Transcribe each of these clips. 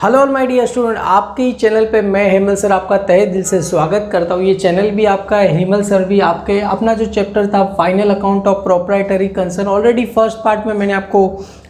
Hello my dear student, आपके ही channel पे मैं हेमल सर आपका तहे दिल से स्वागत करता हूँ। ये चैनल भी आपका है, हेमल सर भी आपके। अपना जो चैप्टर था final account of proprietary concern, already first part में मैंने आपको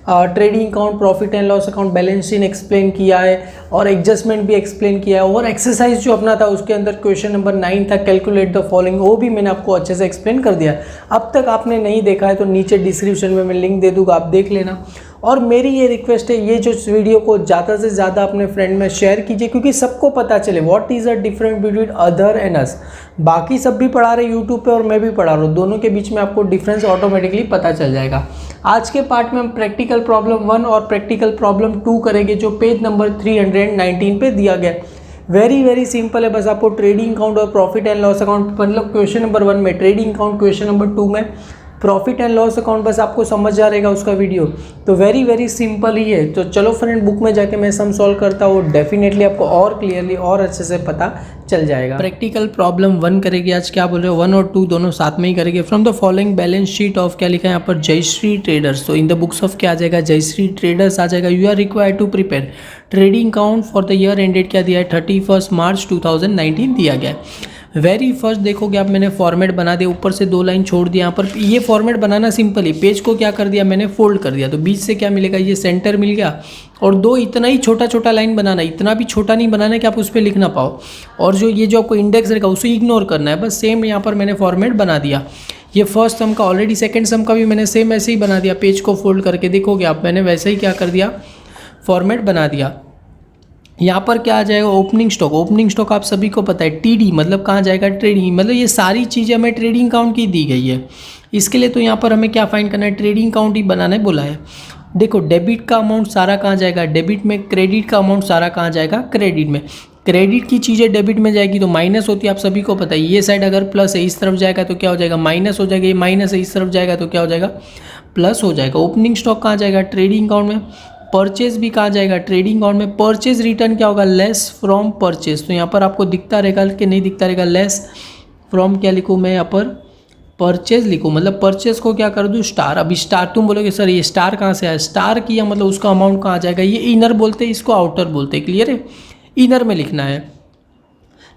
trading account, profit and loss account, balance sheet explain किया है और एडजस्टमेंट भी एक्सप्लेन किया है। और एक्सरसाइज जो अपना था उसके अंदर क्वेश्चन नंबर 9 था, कैलकुलेट द फॉलोइंग, वो भी मैंने आपको अच्छे से एक्सप्लेन कर दिया। अब तक आपने नहीं देखा है तो नीचे डिस्क्रिप्शन में मैं लिंक दे दूँगा, आप देख लेना। और मेरी ये रिक्वेस्ट है, ये जो वीडियो को ज़्यादा से ज़्यादा अपने फ्रेंड में शेयर कीजिए, क्योंकि सबको पता चले what is a difference between other and us. बाकी सब भी पढ़ा रहे यूट्यूब पे और मैं भी पढ़ा रहा हूँ, दोनों के बीच में आपको डिफरेंस ऑटोमेटिकली पता चल जाएगा। आज के पार्ट में हम प्रैक्टिकल प्रॉब्लम 1 और प्रैक्टिकल प्रॉब्लम 2 करेंगे, जो पेज नंबर 319 पे दिया गया है। वेरी सिंपल है, बस आपको ट्रेडिंग अकाउंट और प्रॉफिट एंड लॉस अकाउंट, मतलब क्वेश्चन नंबर 1 में ट्रेडिंग अकाउंट, क्वेश्चन नंबर 2 में प्रॉफिट एंड लॉस अकाउंट, बस आपको समझ जा रहेगा उसका वीडियो। तो वेरी सिंपल ही है। तो चलो फ्रेंड, बुक में जाके मैं सम सॉल्व करता हूँ, डेफिनेटली आपको और क्लियरली और अच्छे से पता चल जाएगा। प्रैक्टिकल प्रॉब्लम 1 करेंगे आज। क्या बोल रहे हो, 1 और 2 दोनों साथ में ही करेंगे। From the following balance sheet of, क्या लिखा है यहाँ पर, जयश्री ट्रेडर्स। तो इन द बुक्स ऑफ क्या आ जाएगा, जयश्री ट्रेडर्स आ जाएगा। You are required to prepare trading account for the year ended, क्या दिया है, 31 मार्च 2019 दिया गया है। वेरी फर्स्ट देखोगे आप, मैंने फॉर्मेट बना दिया, ऊपर से 2 लाइन छोड़ दिया। यहाँ पर ये फॉर्मेट बनाना सिंपल ही, पेज को क्या कर दिया मैंने, फोल्ड कर दिया। तो बीच से क्या मिलेगा, ये सेंटर मिल गया। और 2 इतना ही छोटा लाइन बनाना, इतना भी छोटा नहीं बनाना है कि आप उस पर लिख ना पाओ। और जो आपको इंडेक्स रहेगा उसे इग्नोर करना है, बस सेम यहाँ पर मैंने फॉर्मेट बना दिया। ये फर्स्ट सम का, ऑलरेडी सेकेंड सम का भी मैंने सेम ऐसे ही बना दिया, पेज को फोल्ड करके। देखोगे आप, मैंने वैसे ही क्या कर दिया, फॉर्मेट बना दिया। यहाँ पर क्या आ जाएगा, ओपनिंग स्टॉक। ओपनिंग स्टॉक आप सभी को पता है, टीडी मतलब कहाँ जाएगा, ट्रेडिंग, मतलब ये सारी चीज़ें हमें ट्रेडिंग अकाउंट की दी गई है। इसके लिए तो यहाँ पर हमें क्या फाइंड करना है, ट्रेडिंग अकाउंट ही बनाना है बोला है। देखो, डेबिट का अमाउंट सारा कहाँ जाएगा, डेबिट में। क्रेडिट का अमाउंट सारा कहाँ जाएगा, क्रेडिट में। क्रेडिट की चीज़ें डेबिट में जाएगी तो माइनस होती है, आप सभी को पता है। ये साइड अगर प्लस है, इस तरफ जाएगा तो क्या हो जाएगा, माइनस हो जाएगा। ये माइनस है, इस तरफ जाएगा तो क्या हो जाएगा, प्लस हो जाएगा। ओपनिंग स्टॉक कहाँ जाएगा, ट्रेडिंग अकाउंट में। परचेज भी कहाँ जाएगा, ट्रेडिंग अकाउंट में। परचेज रिटर्न क्या होगा, लेस फ्रॉम परचेज। तो यहाँ पर आपको दिखता रहेगा कि नहीं दिखता रहेगा, लेस फ्रॉम क्या लिखूँ मैं यहाँ पर, परचेज लिखूँ। मतलब परचेज को क्या कर दूँ, स्टार। अभी स्टार तुम बोलोगे सर ये स्टार कहाँ से आया, स्टार किया मतलब उसका अमाउंट कहाँ जाएगा, ये इनर बोलते हैं, इसको आउटर बोलते हैं। क्लियर है, इनर में लिखना है।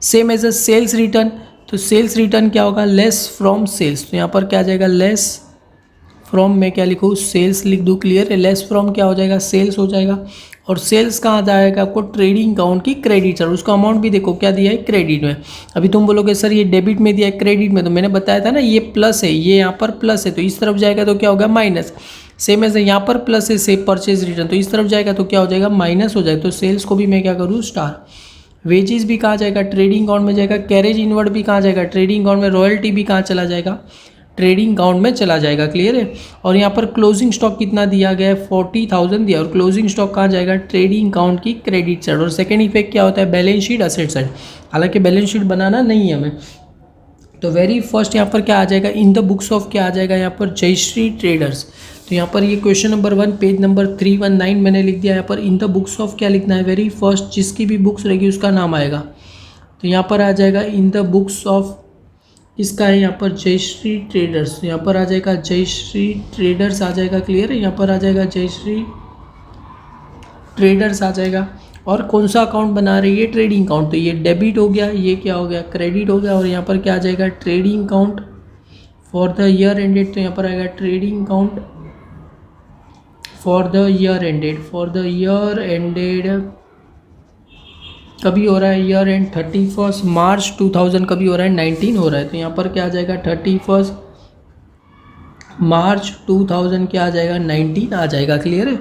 Same as a sales return, तो सेल्स रिटर्न क्या होगा, लेस फ्रॉम सेल्स। तो यहाँ पर क्या आ जाएगा, लेस फ्रॉम में क्या लिखूँ, सेल्स लिख दूँ। क्लियर है, लेस फ्रॉम क्या हो जाएगा, सेल्स हो जाएगा। और सेल्स कहाँ जाएगा आपको, ट्रेडिंग अकाउंट की क्रेडिट सर। उसका अमाउंट भी देखो क्या दिया है, क्रेडिट में। अभी तुम बोलोगे सर ये डेबिट में दिया है, क्रेडिट में। तो मैंने बताया था ना, ये प्लस है, ये यहाँ पर प्लस है, तो इस तरफ जाएगा तो क्या होगा, माइनस। सेम एज यहाँ पर प्लस है, सेम परचेज रिटर्न, तो इस तरफ जाएगा तो क्या हो जाएगा, माइनस हो जाएगा। तो सेल्स को भी मैं क्या करूँ, स्टार। वेजेस भी कहाँ जाएगा, ट्रेडिंग अकाउंट में जाएगा। कैरेज इनवर्ड भी कहाँ जाएगा, ट्रेडिंग अकाउंट में। रॉयल्टी भी कहाँ चला जाएगा, ट्रेडिंग अकाउंट में चला जाएगा। क्लियर है। और यहाँ पर क्लोजिंग स्टॉक कितना दिया गया है, 40,000 दिया। और क्लोजिंग स्टॉक कहाँ जाएगा, ट्रेडिंग अकाउंट की क्रेडिट साइड। और सेकंड इफेक्ट क्या होता है, बैलेंस शीट असेट साइड। हालांकि बैलेंस शीट बनाना नहीं है हमें। तो वेरी फर्स्ट यहाँ पर क्या आ जाएगा, इन द बुक्स ऑफ क्या आ जाएगा यहाँ पर, जयश्री ट्रेडर्स। तो यहाँ पर ये क्वेश्चन नंबर 1 पेज नंबर 319 मैंने लिख दिया। यहाँ पर इन द बुक्स ऑफ क्या लिखना है, वेरी फर्स्ट जिसकी भी बुक्स रहेगी उसका नाम आएगा। तो यहाँ पर आ जाएगा इन द बुक्स ऑफ, इसका है यहाँ पर जयश्री ट्रेडर्स। यहाँ पर आ जाएगा जयश्री ट्रेडर्स आ जाएगा। क्लियर है, यहाँ पर आ जाएगा जयश्री ट्रेडर्स आ जाएगा। और कौन सा अकाउंट बना रही है, ट्रेडिंग अकाउंट। तो ये डेबिट हो गया, ये क्या हो गया, क्रेडिट हो गया। और यहाँ पर क्या आ जाएगा, trading account for the year ended. तो यहाँ पर आएगा trading account for the year ended. For the year ended कभी हो रहा है, ईयर एंड 31 मार्च 2000 कभी हो रहा है, 19 हो रहा है। तो यहाँ पर क्या आ जाएगा, 31 मार्च 2000 क्या आ जाएगा, 19 आ जाएगा। क्लियर है।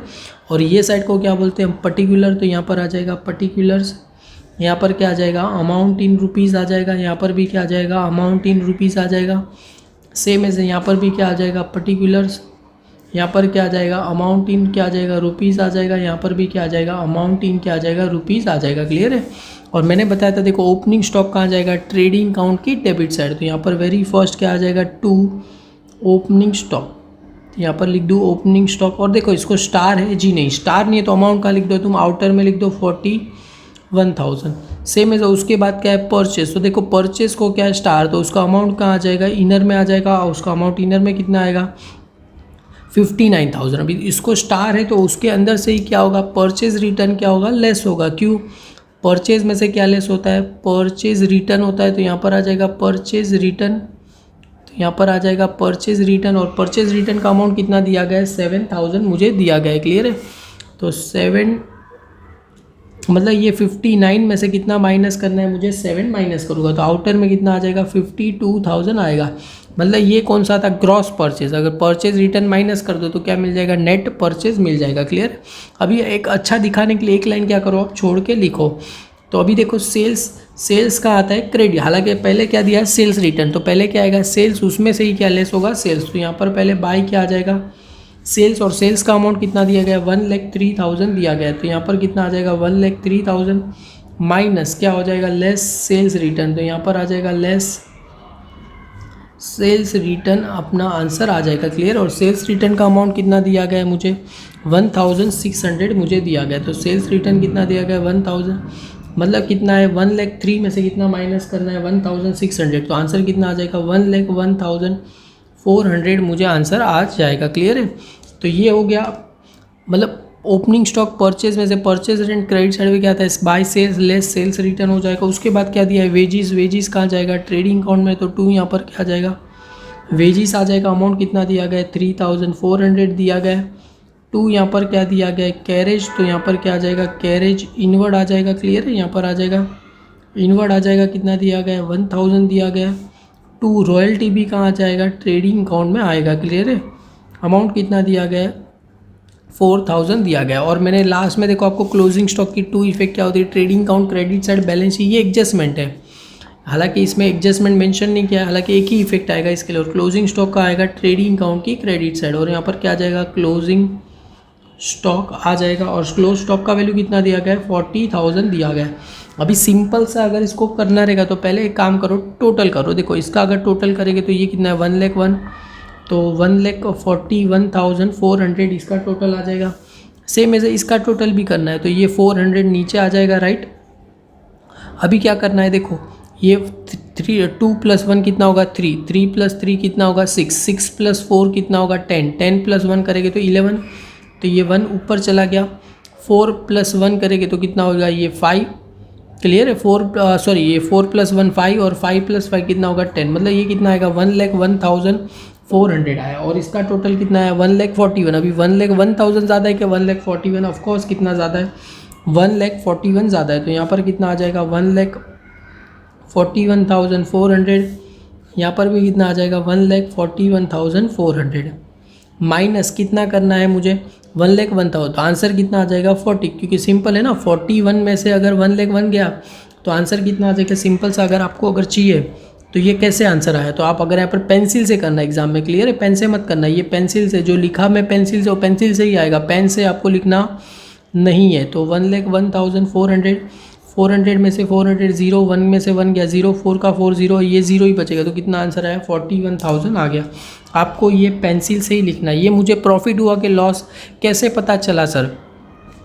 और ये साइड को क्या बोलते हैं, पर्टिकुलर। तो यहाँ पर आ जाएगा पर्टिकुलर्स। यहाँ पर क्या आ जाएगा, अमाउंट इन रुपीज़ आ जाएगा। यहाँ पर भी क्या आ जाएगा, अमाउंट इन रुपीज़ आ जाएगा। सेम ऐसे यहाँ पर भी क्या आ जाएगा, पर्टिकुलर्स। यहाँ पर क्या आ जाएगा, अमाउंट इन क्या आ जाएगा, रुपीज़ आ जाएगा। यहाँ पर भी क्या आ जाएगा, अमाउंट इन क्या आ जाएगा, रुपीज़ आ जाएगा। क्लियर है। और मैंने बताया था देखो, ओपनिंग स्टॉक कहाँ जाएगा, ट्रेडिंग अकाउंट की डेबिट साइड। तो यहाँ पर वेरी फर्स्ट क्या आ जाएगा, टू ओपनिंग स्टॉक। यहाँ पर लिख दूँ ओपनिंग स्टॉक। और देखो इसको स्टार है जी, नहीं स्टार नहीं है तो अमाउंट कहाँ लिख दो तुम, आउटर में लिख दो 41,000। सेम है। उसके बाद क्या है, परचेस। तो देखो परचेस को क्या है, स्टार, तो उसका अमाउंट कहाँ आ जाएगा, इनर में आ जाएगा। और उसका अमाउंट इनर में कितना आएगा, 59,000। अभी इसको स्टार है तो उसके अंदर से ही क्या होगा, परचेज रिटर्न क्या होगा, लेस होगा। क्यों, परचेज में से क्या लेस होता है, परचेज रिटर्न होता है। तो यहाँ पर आ जाएगा परचेज रिटर्न, तो यहाँ पर आ जाएगा परचेज रिटर्न, और परचेज रिटर्न का अमाउंट कितना दिया गया है, 7,000 मुझे दिया गया है। क्लियर है। तो 7 मतलब ये 59 में से कितना माइनस करना है मुझे, 7 माइनस करूँगा तो आउटर में कितना आ जाएगा, 52,000 आएगा। मतलब ये कौन सा था, ग्रॉस परचेज। अगर परचेज रिटर्न माइनस कर दो तो क्या मिल जाएगा, नेट परचेज मिल जाएगा। क्लियर। अभी एक अच्छा दिखाने के लिए एक लाइन क्या करो, आप छोड़ के लिखो। तो अभी देखो सेल्स का आता है क्रेडिट, हालांकि पहले क्या दिया है, सेल्स रिटर्न, तो पहले क्या आएगा, सेल्स, उसमें से ही क्या लेस होगा, सेल्स। तो यहाँ पर पहले बाय क्या आ जाएगा, सेल्स, और सेल्स का अमाउंट कितना दिया गया है, 1,03,000 दिया गया है। तो यहाँ पर कितना आ जाएगा, 1,03,000 माइनस क्या हो जाएगा, लेस सेल्स रिटर्न। तो यहाँ पर आ जाएगा लेस सेल्स रिटर्न, अपना आंसर आ जाएगा। क्लियर। और सेल्स रिटर्न का अमाउंट कितना दिया गया है मुझे, 1,600 मुझे दिया गया है। तो सेल्स रिटर्न कितना दिया गया है, 1,000, मतलब कितना है, 1,03,000 में से कितना माइनस करना है, 1,600। तो आंसर कितना आ जाएगा, 1,01,400 मुझे आंसर आ जाएगा। क्लियर है। तो ये हो गया, मतलब ओपनिंग स्टॉक परचेज में से परचेज रिटर्न क्रेडिट साइड में क्या आता है, by sales less sales return हो जाएगा। उसके बाद क्या दिया है, वेजिस कहाँ जाएगा, ट्रेडिंग अकाउंट में। तो 2 यहाँ पर क्या जाएगा, वेजिस आ जाएगा। अमाउंट कितना दिया गया है, 3,400 दिया गया है। 2 यहाँ पर क्या दिया गया है, कैरेज। तो यहाँ पर क्या आ जाएगा, कैरेज इनवर्ड आ जाएगा। क्लियर है। यहाँ पर आ जाएगा इनवर्ड आ जाएगा, कितना दिया गया है, 1,000 दिया गया है। 2 रॉयल्टी भी कहाँ आ जाएगा, ट्रेडिंग अकाउंट में आएगा। क्लियर है। अमाउंट कितना दिया गया है, 4,000 दिया गया। और मैंने लास्ट में देखो आपको क्लोजिंग स्टॉक की 2 इफेक्ट क्या होती है, trading account, credit side, balance sheet, ये एडजस्टमेंट है। हालांकि इसमें एडजस्टमेंट मेंशन नहीं किया है, हालांकि एक ही इफेक्ट आएगा इसके लिए। और क्लोजिंग स्टॉक का आएगा ट्रेडिंग अकाउंट की क्रेडिट साइड, और यहाँ पर क्या आ जाएगा, क्लोजिंग स्टॉक आ जाएगा। और क्लोज स्टॉक का वैल्यू कितना दिया गया है, 40,000 दिया गया है। अभी सिंपल सा अगर इसको करना रहेगा तो पहले एक काम करो, टोटल करो। देखो इसका अगर टोटल करेंगे तो ये कितना है, 1,01,000, तो 1,41,400 इसका टोटल आ जाएगा। सेम ऐसे इसका टोटल भी करना है तो ये 400 नीचे आ जाएगा। राइट। अभी क्या करना है, देखो ये 2 + 1 कितना होगा, 3, 3 + 3 कितना होगा, 6, 6 + 4 कितना होगा, 10, 10 + 1 करेंगे तो 11, तो ये 1 ऊपर चला गया। 4 + 1 करेंगे तो कितना होगा, ये 5। क्लियर है। 4 + 1 5, और 5 + 5 कितना होगा, 10। मतलब ये कितना आएगा, 1,01,400 आया। और इसका टोटल कितना है, 1,41,000। अभी 1,01,000 ज़्यादा है क्या, 1,41,000 ऑफकोर्स कितना ज़्यादा है, 1,41,000 ज़्यादा है। तो यहाँ पर कितना आ जाएगा, 1,41,400। यहाँ पर भी कितना आ जाएगा, 1,41,400 माइनस कितना करना है मुझे, 1,01,000। तो आंसर कितना आ जाएगा, 40, क्योंकि सिंपल है ना। 41 में से अगर 1,01,000 गया तो आंसर कितना आ जाएगा, सिंपल सा। अगर आपको अगर चाहिए तो ये कैसे आंसर आया, तो आप अगर यहाँ पर पेंसिल से करना एग्जाम में। क्लियर है। पेन से मत करना, ये पेंसिल से, जो लिखा मैं पेंसिल से वो पेंसिल से ही आएगा, पेन से आपको लिखना नहीं है। तो 1,01,400, 400 में से 400, 0 1 में से 1 गया, 0 4 का 4 0, ये 0 ही बचेगा। तो कितना आंसर आया, 41,000 आ गया। आपको ये पेंसिल से ही लिखना है। ये मुझे प्रॉफिट हुआ कि लॉस कैसे पता चला सर,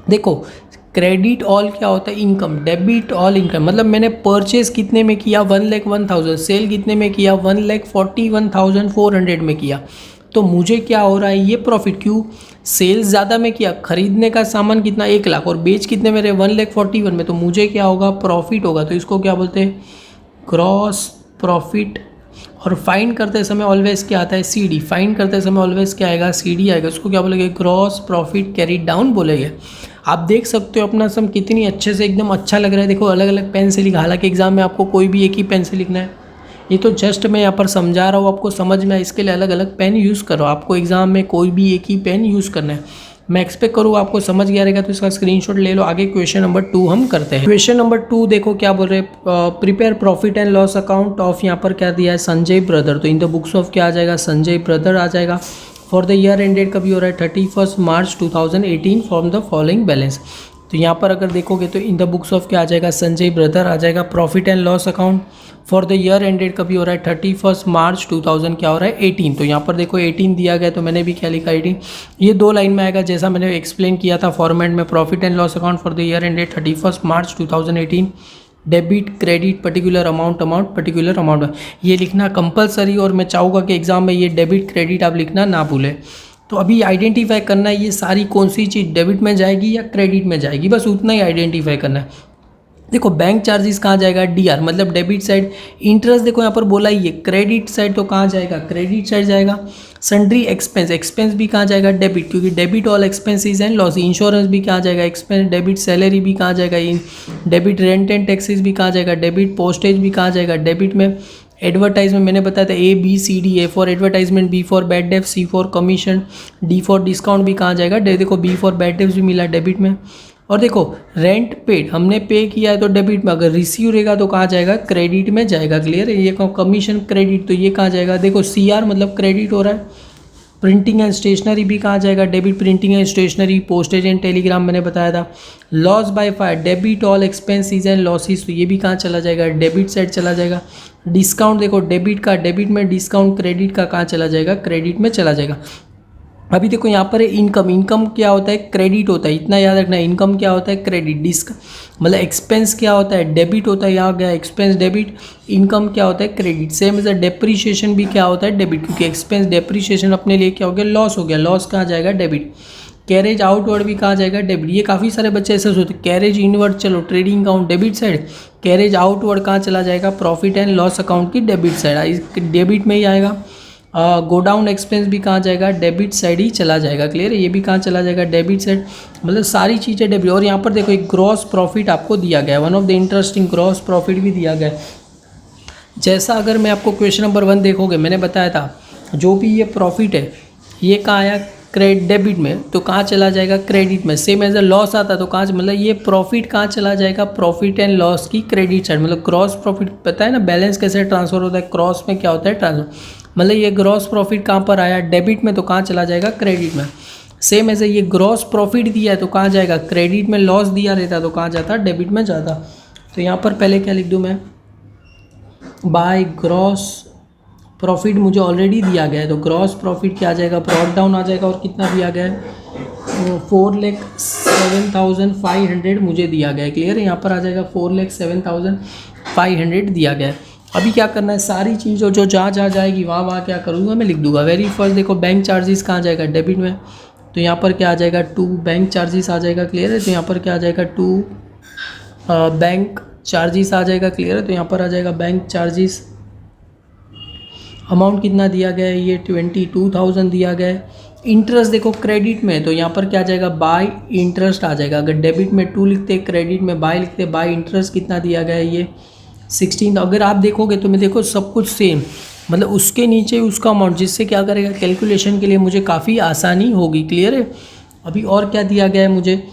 देखो क्रेडिट ऑल क्या होता है, इनकम, डेबिट ऑल इनकम। मतलब मैंने परचेज कितने में किया, 1,01,000, सेल कितने में किया, 1,41,400 में किया। तो मुझे क्या हो रहा है, ये प्रॉफिट। क्यों, सेल्स ज़्यादा में किया, खरीदने का सामान कितना 1 लाख, और बेच कितने में रहे, 1,41,000 में। तो मुझे क्या होगा, प्रॉफिट होगा। तो इसको क्या बोलते हैं, ग्रॉस प्रॉफिट। और फाइंड करते समय ऑलवेज क्या आता है, CD। फाइंड करते समय ऑलवेज क्या आएगा, CD आएगा। उसको क्या बोलेंगे, ग्रॉस प्रॉफिट कैरी डाउन बोलेंगे। आप देख सकते हो अपना सम कितनी अच्छे से, एकदम अच्छा लग रहा है। देखो अलग अलग पेन से लिखा, हालांकि एग्जाम में आपको कोई भी एक ही पेन से लिखना है। ये तो जस्ट मैं यहाँ पर समझा रहा हूँ, आपको समझ में आए इसके लिए अलग अलग पेन यूज़ करो। आपको एग्जाम में कोई भी एक ही पेन यूज़ करना है। मैं एक्सपेक्ट करूँ आपको समझ गया रहेगा, तो इसका स्क्रीनशॉट ले लो। आगे क्वेश्चन नंबर 2 हम करते हैं। क्वेश्चन नंबर 2 देखो क्या बोल रहे हैं, prepare profit and loss account of, यहाँ पर क्या दिया है, संजय ब्रदर। तो इन द बुक्स ऑफ क्या आ जाएगा, संजय ब्रदर आ जाएगा। फॉर द ईयर एंडेड कभी हो रहा है 31 मार्च 2018 फ्रॉम द फॉलोइंग बैलेंस। तो यहाँ पर अगर देखोगे तो इन द बुक्स ऑफ क्या आ जाएगा, संजय ब्रदर आ जाएगा। Profit and loss account for the year ended कभी हो रहा है 31 मार्च 2000 क्या हो रहा है, 18। तो यहाँ पर देखो 18 दिया गया, तो मैंने भी क्या लिखा, 18। ये 2 लाइन में आएगा, जैसा मैंने एक्सप्लेन किया था फॉर्मेट में। Profit and loss account for the year ended 31 March 2018, debit credit particular amount particular amount, ये लिखना कंपलसरी। और मैं चाहूँगा कि एग्जाम में ये डेबिट क्रेडिट आप लिखना ना भूलें। तो अभी आइडेंटिफाई करना है ये सारी कौन सी चीज़ डेबिट में जाएगी या क्रेडिट में जाएगी, बस उतना ही आइडेंटिफाई करना है। देखो बैंक चार्जेस कहाँ जाएगा, डीआर मतलब डेबिट साइड। इंटरेस्ट देखो यहाँ पर बोला ही है क्रेडिट साइड, तो कहाँ जाएगा, क्रेडिट साइड जाएगा। सन्ड्री एक्सपेंस, एक्सपेंस भी कहाँ जाएगा, डेबिट, क्योंकि debit all expenses and loss. Insurance भी कहाँ जाएगा, एक्सपेंस डेबिट। सैलरी भी कहाँ जाएगा, डेबिट। रेंट एंड टैक्सेस भी कहाँ जाएगा, डेबिट। पोस्टेज भी कहाँ जाएगा, डेबिट में। एडवर्टाइजमेंट मैंने बताया था ABCD, A for advertisement, B for bad डेप्ट, C for commission, D for discount भी कहाँ जाएगा, देखो B फॉर बैड डेप्ट भी मिला डेबिट में। और देखो रेंट पेड हमने पे किया है तो डेबिट में, अगर रिसीव रहेगा तो कहाँ जाएगा, क्रेडिट में जाएगा। क्लियर है, ये कमीशन क्रेडिट, तो ये कहाँ जाएगा, देखो CR मतलब क्रेडिट हो रहा है। प्रिंटिंग एंड स्टेशनरी भी कहाँ जाएगा, debit. Printing and stationery, postage and telegram मैंने बताया था। Loss by fire, debit all expenses and losses, तो ये भी कहाँ चला जाएगा, डेबिट साइड चला जाएगा। डिस्काउंट देखो डेबिट का, डेबिट में। डिस्काउंट क्रेडिट का कहाँ चला जाएगा, क्रेडिट में चला जाएगा। अभी देखो यहाँ पर इनकम, इनकम क्या होता है, क्रेडिट होता है, इतना याद रखना है। इनकम क्या होता है, क्रेडिट। डिस्क मतलब एक्सपेंस क्या होता है, डेबिट होता है, यहाँ गया एक्सपेंस डेबिट। इनकम क्या होता है, क्रेडिट। सेम एज डेप्रीशिएशन भी क्या होता है, डेबिट, क्योंकि एक्सपेंस डेप्रीशिएशन अपने लिए क्या हो गया, लॉस हो गया, लॉस कहाँ जाएगा, डेबिट। कैरेज आउटवर्ड भी कहाँ जाएगा, डेबिट। ये काफ़ी सारे बच्चे ऐसे सोचते हैं कैरेज इनवर्ड चलो trading account debit side, carriage outward कहाँ चला जाएगा, प्रॉफिट एंड लॉस अकाउंट की डेबिट साइड, डेबिट में ही आएगा। गोडाउन एक्सपेंस भी कहाँ जाएगा, डेबिट साइड ही चला जाएगा। क्लियर है, ये भी कहाँ चला जाएगा, डेबिट साइड। मतलब सारी चीज़ें डेबिट। और यहाँ पर देखो एक ग्रॉस प्रॉफिट आपको दिया गया है, one of the interesting gross profit भी दिया गया है। जैसा अगर मैं आपको क्वेश्चन नंबर 1 देखोगे, मैंने बताया था जो भी ये प्रॉफिट है ये कहाँ आया, डेबिट में, तो कहाँ चला जाएगा, क्रेडिट में। सेम एज अ लॉस आता तो कहाँ, मतलब ये प्रॉफिट कहाँ चला जाएगा, प्रॉफिट एंड लॉस की क्रेडिट साइड। मतलब क्रॉस प्रॉफिट पता है ना, बैलेंस कैसे ट्रांसफर होता है, क्रॉस में क्या होता है, ट्रांसफर। मतलब ये ग्रॉस प्रॉफिट कहाँ पर आया, डेबिट में, तो कहाँ चला जाएगा, क्रेडिट में। सेम ऐसे ये ग्रॉस प्रॉफिट दिया है तो कहाँ जाएगा, क्रेडिट में। लॉस दिया रहता तो कहाँ जाता, डेबिट में जाता। तो यहाँ पर पहले क्या लिख दूँ मैं, बाय ग्रॉस प्रॉफिट मुझे ऑलरेडी दिया गया है, तो ग्रॉस प्रॉफिट क्या आ जाएगा, ब्रॉट डाउन आ जाएगा। और कितना दिया गया है, 4,07,500 मुझे दिया गया है। क्लियर है, यहाँ पर आ जाएगा 4,07,500 दिया गया है। अभी क्या करना है, सारी चीज़ जो जहाँ जाएगी वहाँ क्या करूँगा, मैं लिख दूंगा। वेरी फर्स्ट देखो बैंक चार्जेस कहाँ जाएगा, डेबिट में, तो यहाँ पर क्या आ जाएगा, 2 बैंक चार्जेस आ जाएगा। क्लियर है, तो यहाँ पर क्या आ जाएगा, 2 बैंक चार्जेस आ जाएगा। क्लियर है, तो यहाँ पर आ जाएगा बैंक चार्जेस। अमाउंट कितना दिया गया है, ये 22,000 दिया गया है। इंटरेस्ट देखो क्रेडिट में, तो यहाँ पर क्या आ जाएगा, बाय इंटरेस्ट आ जाएगा। अगर डेबिट में 2 लिखते, क्रेडिट में बाय लिखते, बाय इंटरेस्ट कितना दिया गया है, ये 16। अगर आप देखोगे तो मैं देखो सब कुछ सेम, मतलब उसके नीचे उसका अमाउंट, जिससे क्या करेगा, कैलकुलेशन के लिए मुझे काफ़ी आसानी होगी। क्लियर है, अभी और क्या दिया गया है मुझे,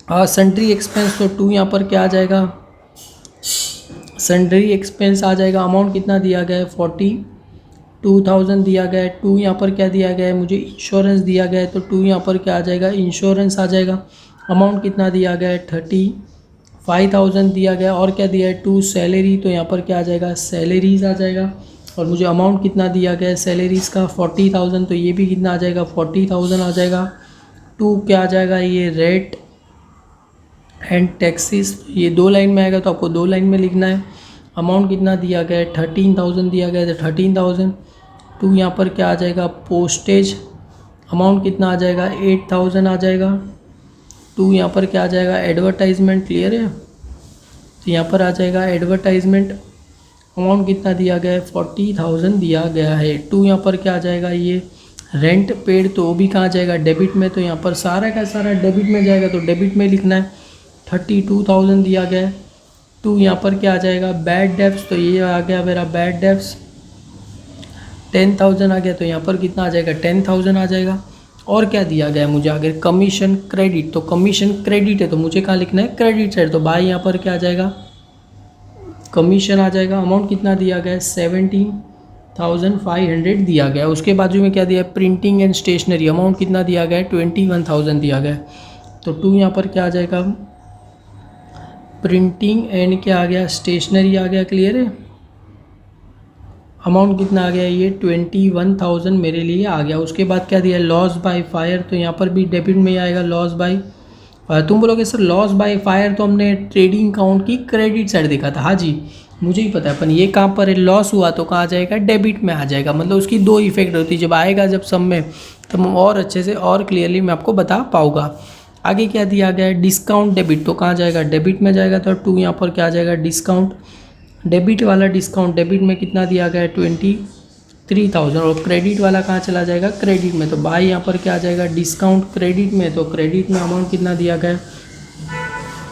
सन्ड्री एक्सपेंस, तो 2 यहाँ पर क्या आ जाएगा, सन्ड्री एक्सपेंस आ जाएगा। अमाउंट कितना दिया गया है, 42,000 दिया गया है। 2 यहाँ पर क्या दिया गया है मुझे, इंश्योरेंस दिया गया है, तो 2 यहाँ पर क्या आ जाएगा, इंश्योरेंस आ जाएगा। अमाउंट कितना दिया गया है, 35,000 दिया गया। और क्या दिया है, 2 सैलरी, तो यहाँ पर क्या आ जाएगा, सैलरीज आ जाएगा। और मुझे अमाउंट कितना दिया गया है सैलरीज़ का, 40,000, तो ये भी कितना आ जाएगा, 40,000 आ जाएगा। 2 क्या आ जाएगा, ये रेट एंड टैक्सेस, ये 2 लाइन में आएगा, तो आपको 2 लाइन में लिखना है। अमाउंट कितना दिया गया है, 13,000 दिया गया है, तो 13,000। 2 यहाँ पर क्या आ जाएगा, पोस्टेज, अमाउंट कितना आ जाएगा, 8,000 आ जाएगा। 2 यहाँ पर क्या आ जाएगा, एडवर्टाइजमेंट। क्लियर है, तो यहाँ पर आ जाएगा एडवर्टाइजमेंट। अमाउंट कितना दिया गया है, 40,000 दिया गया है। 2 यहाँ पर क्या आ जाएगा, ये रेंट पेड, तो वो भी कहाँ जाएगा, डेबिट में, तो यहाँ पर सारा का सारा डेबिट में जाएगा, तो डेबिट में लिखना है। 32,000 दिया गया है। 2 यहाँ पर क्या आ जाएगा, बैड डेब्ट्स, तो ये आ गया मेरा बैड डेब्ट्स। 10,000 आ गया, तो यहाँ पर कितना आ जाएगा, 10,000 आ जाएगा। और क्या दिया गया है मुझे आगे, कमीशन क्रेडिट, तो कमीशन क्रेडिट है तो मुझे कहाँ लिखना है, क्रेडिट साइड, तो बाय यहाँ पर क्या आ जाएगा, कमीशन आ जाएगा। अमाउंट कितना दिया गया है, 17,500 दिया गया है। उसके बाजू में क्या दिया है, प्रिंटिंग एंड स्टेशनरी, अमाउंट कितना दिया गया है, 21,000 दिया गया है। तो 2 यहाँ पर क्या आ जाएगा, प्रिंटिंग एंड क्या आ गया, स्टेशनरी आ गया। क्लियर है, अमाउंट कितना आ गया, ये 21,000 मेरे लिए आ गया। उसके बाद क्या दिया, लॉस बाय फायर, तो यहाँ पर भी डेबिट में ही आएगा, लॉस बाय फायर। तुम बोलोगे सर लॉस बाय फायर तो हमने ट्रेडिंग अकाउंट की क्रेडिट साइड देखा था। हाँ जी, मुझे ही पता है, पर ये कहाँ पर है, लॉस हुआ तो कहाँ आ जाएगा, डेबिट में आ जाएगा। मतलब उसकी 2 इफेक्ट होती है, जब आएगा जब सब में तो और अच्छे से और क्लियरली मैं आपको बता पाऊँगा। आगे क्या दिया गया है, डिस्काउंट डेबिट, तो कहाँ जाएगा, डेबिट में जाएगा, तो 2 यहाँ पर क्या आ जाएगा, डिस्काउंट डेबिट वाला डिस्काउंट डेबिट में कितना दिया गया है 23,000, और क्रेडिट वाला कहाँ चला जाएगा, क्रेडिट में, तो भाई यहाँ पर क्या आ जाएगा, डिस्काउंट क्रेडिट में, तो क्रेडिट में अमाउंट कितना दिया गया है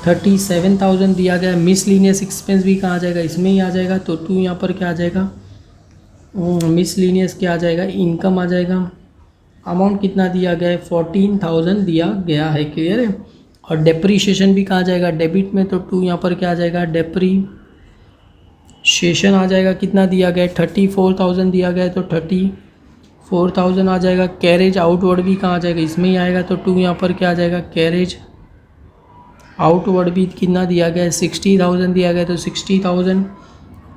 37,000 दिया गया है। मिसलिनियस एक्सपेंस भी कहाँ आ जाएगा, इसमें ही आ जाएगा, तो 2 यहाँ पर क्या आ जाएगा, मिसलिनियस क्या आ जाएगा, इनकम आ जाएगा। अमाउंट कितना दिया गया है 14,000 दिया गया है, क्लियर है। और डेप्रीशिएशन भी कहाँ जाएगा, डेबिट में, तो 2 यहाँ पर क्या आ जाएगा, डेप्रीशिएशन आ जाएगा, कितना दिया गया है 34,000 दिया गया है, तो 34,000 आ जाएगा। कैरेज आउटवर्ड भी कहाँ आ जाएगा, इसमें ही आएगा, तो 2 यहाँ पर क्या आ जाएगा, कैरेज आउटवर्ड भी कितना दिया गया है 60,000 दिया गया है, तो 60,000।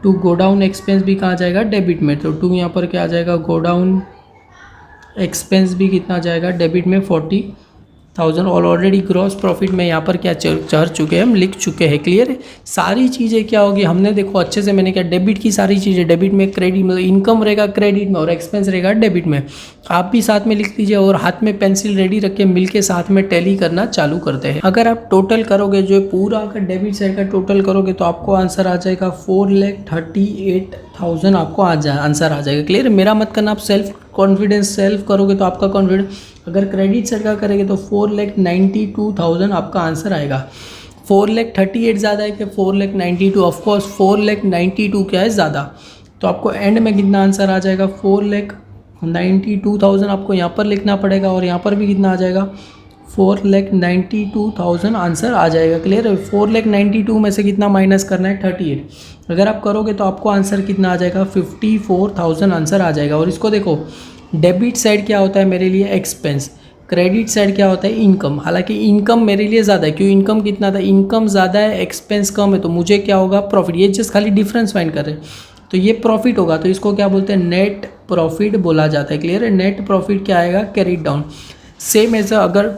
टू गोडाउन एक्सपेंस भी कहाँ जाएगा, डेबिट में, तो 2 यहाँ पर क्या आ जाएगा, गोडाउन एक्सपेंस भी कितना जाएगा, डेबिट में 40,000। और ऑलरेडी ग्रॉस प्रॉफिट में यहाँ पर क्या चढ़ चुके हैं, हम लिख चुके हैं, क्लियर है। सारी चीज़ें क्या होगी, हमने देखो अच्छे से मैंने क्या, डेबिट की सारी चीज़ें डेबिट में, क्रेडिट में, इनकम रहेगा क्रेडिट में और एक्सपेंस रहेगा डेबिट में। आप भी साथ में लिख लीजिए और हाथ में पेंसिल रेडी रख के मिल के साथ में टैली करना चालू करते हैं। अगर आप टोटल करोगे, जो पूरा अगर डेबिट साइड का टोटल करोगे, तो आपको आंसर आ जाएगा 4,38,000 आपको आंसर आ जाएगा, क्लियर है। मेरा मत करना, आप सेल्फ करोगे तो आपका कॉन्फिडेंस, अगर क्रेडिट साइड का करेंगे तो 4,92,000 आपका आंसर आएगा। 4,38,000 ज़्यादा है कि 4,92,000, ऑफकोर्स 4,92,000 क्या है ज़्यादा, तो आपको एंड में कितना आंसर आ जाएगा 4,92,000 आपको यहाँ पर लिखना पड़ेगा, और यहाँ पर भी कितना आ जाएगा 4,92,000 आंसर आ जाएगा, क्लियर है। 4,92,000 में से कितना माइनस करना है 38, अगर आप करोगे तो आपको आंसर कितना आ जाएगा 54,000 आंसर आ जाएगा। और इसको देखो, डेबिट साइड क्या होता है मेरे लिए, एक्सपेंस, क्रेडिट साइड क्या होता है, इनकम। हालांकि इनकम मेरे लिए ज़्यादा है, क्यों, इनकम कितना था, इनकम ज़्यादा है, एक्सपेंस कम है, तो मुझे क्या होगा, प्रॉफिट। ये जस्ट खाली डिफरेंस फाइंड कर रहे हैं, तो ये प्रॉफिट होगा, तो इसको क्या बोलते हैं, नेट प्रॉफिट बोला जाता है, क्लियर है। नेट प्रॉफिट क्या आएगा, कैरीड डाउन। सेम एज अगर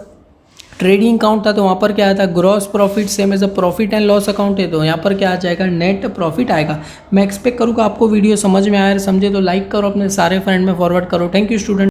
ट्रेडिंग अकाउंट था तो वहाँ पर क्या आया था, gross profit. Same as a profit and loss account है तो यहाँ पर क्या आ जाएगा, नेट प्रॉफिट आएगा। मैं एक्सपेक्ट करूँगा आपको वीडियो समझ में आया, समझे तो लाइक करो, अपने सारे फ्रेंड में फॉरवर्ड करो। Thank you student.